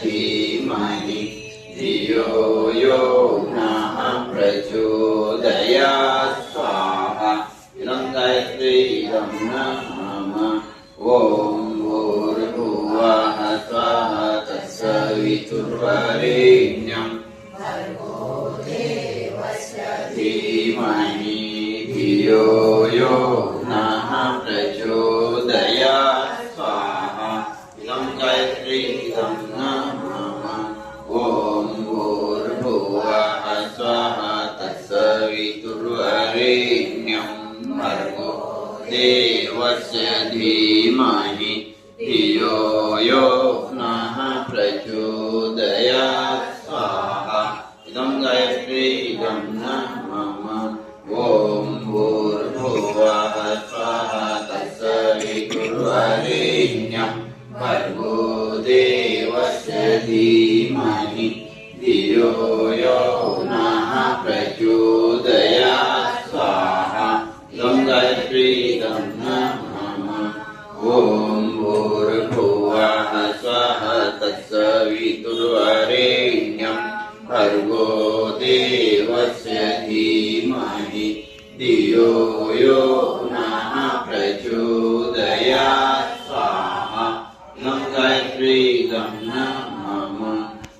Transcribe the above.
धीमहि धियो यो नः प्रचोदयात् स्वाहा इदं गायत्री इदं नाम ॐ भूर्भुवः स्वः तत्सवितुर्वरेण्यं धीमहि धियो यो नः प्रचोदयात् स्वाहा इदं गायत्री इदं नाम ॐ भूर्भुवः स्वः तत्सवितुर्वरेण्यं भर्गो देवस्य धीमहि धियो यो नः प्रचोदयात् स्वाहा इदं गायत्री इदं नाम ॐ भूर्भुवः स्वः तत्सवितुर्वरेण्यं भर्गो देवस्य धीमहि धियो यो नः प्रचोदयात् स्वाहा इदं गायत्री इदं नाम ॐ भूर्भुवः स्वः तत्सवितुर्वरेण्यं भर्गो देवस्य धीमहि धियो यो नः प्रचोदयात्